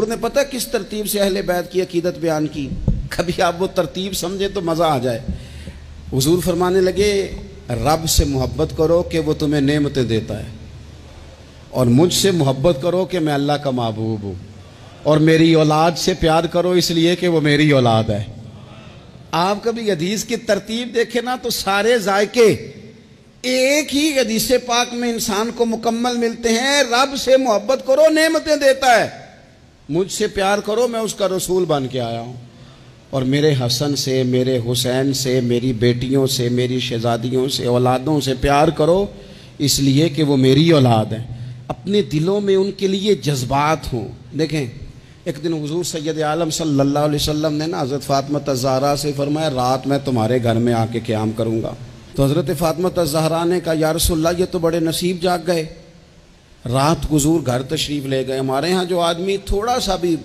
ने पता किस तरतीब से अहले बैत की अकीदत बयान की। कभी आप वो तरतीब समझे तो मज़ा आ जाए। हुजूर फरमाने लगे, रब से मोहब्बत करो कि वो तुम्हें नेमतें देता है, और मुझसे मोहब्बत करो कि मैं अल्लाह का महबूब हूँ, और मेरी औलाद से प्यार करो इसलिए कि वो मेरी औलाद है। आप कभी हदीस की तरतीब देखें ना तो सारे जायके एक ही हदीस पाक में इंसान को मुकम्मल मिलते हैं। रब से मोहब्बत करो, नेमतें देता है, मुझसे प्यार करो, मैं उसका रसूल बन के आया हूँ, और मेरे हसन से, मेरे हुसैन से, मेरी बेटियों से, मेरी शहजादियों से, औलादों से प्यार करो इसलिए कि वो मेरी औलाद है। अपने दिलों में उनके लिए जज्बात हों। देखें, एक दिन हुजूर सैयद आलम सल्लल्लाहु अलैहि वसल्लम ने ना हज़रत फ़ातिमा ज़हरा से फरमाया, रात मैं तुम्हारे घर में आके क़याम करूँगा। तो हज़रत फ़ातिमा ज़हरा ने कहा, या रसूलल्लाह ये तो बड़े नसीब जाग गए, रात हुजूर घर तशरीफ़ ले गए। हमारे यहाँ जो आदमी थोड़ा सा भी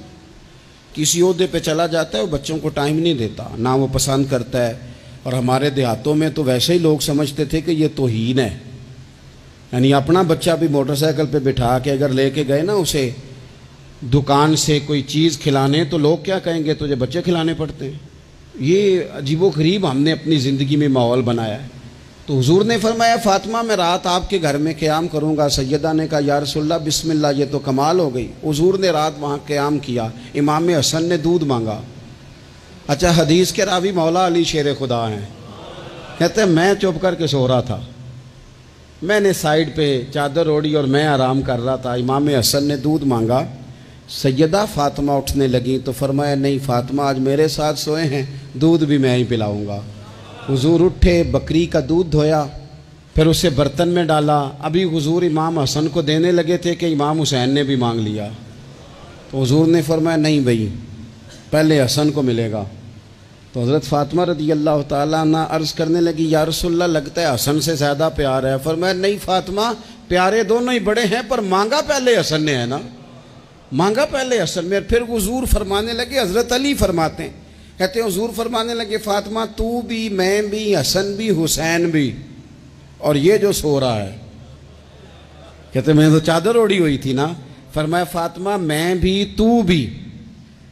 किसी ओहदे पे चला जाता है वो बच्चों को टाइम नहीं देता, ना वो पसंद करता है। और हमारे देहातों में तो वैसे ही लोग समझते थे कि ये तौहीन है, यानी अपना बच्चा भी मोटरसाइकिल पे बिठा के अगर लेके गए ना उसे दुकान से कोई चीज़ खिलाने तो लोग क्या कहेंगे, तुझे बच्चे खिलाने पड़ते हैं। ये अजीबोगरीब हमने अपनी ज़िंदगी में माहौल बनाया है। तो हुजूर ने फरमाया, फ़ातिमा मैं रात आपके घर में क़याम करूँगा। सैयदा ने कहा, या रसूलल्लाह बिस्मिल्लाह, ये तो कमाल हो गई। हुजूर ने रात वहाँ क़याम किया। इमाम हसन ने दूध मांगा। अच्छा, हदीस के रावी मौला अली शेर खुदा हैं। कहते हैं मैं चुप करके सो रहा था, मैंने साइड पे चादर ओढ़ी और मैं आराम कर रहा था। इमाम हसन ने दूध मांगा। सैयदा फ़ातिमा उठने लगी तो फरमाया, नहीं फ़ातिमा आज मेरे साथ सोए हैं, दूध भी मैं ही पिलाऊँगा। हुजूर उठे, बकरी का दूध धोया, फिर उसे बर्तन में डाला। अभी हुजूर इमाम हसन को देने लगे थे कि इमाम हुसैन ने भी मांग लिया। तो हुजूर ने फरमाया, नहीं भाई, पहले हसन को मिलेगा। तो हज़रत फ़ातिमा रज़ी अल्लाह ताला अन्हा अर्ज़ करने लगी, या रसूलल्लाह लगता है हसन से ज़्यादा प्यार है। फरमाया, नहीं फ़ातिमा, प्यारे दोनों ही बड़े हैं, पर मांगा पहले हसन ने है ना, मांगा पहले हसन में। फिर हुजूर फरमाने लगे, हज़रत अली फरमाते हैं, कहते हैं हुजूर फरमाने लगे, फ़ातिमा तू भी, मैं भी, हसन भी, हुसैन भी, और ये जो सो रहा है। कहते मैं तो चादर ओढ़ी हुई थी ना। फरमाया, फ़ातिमा मैं भी, तू भी,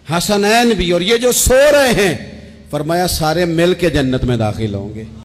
हसनैन भी, और ये जो सो रहे हैं, फरमाया सारे मिल के जन्नत में दाखिल होंगे।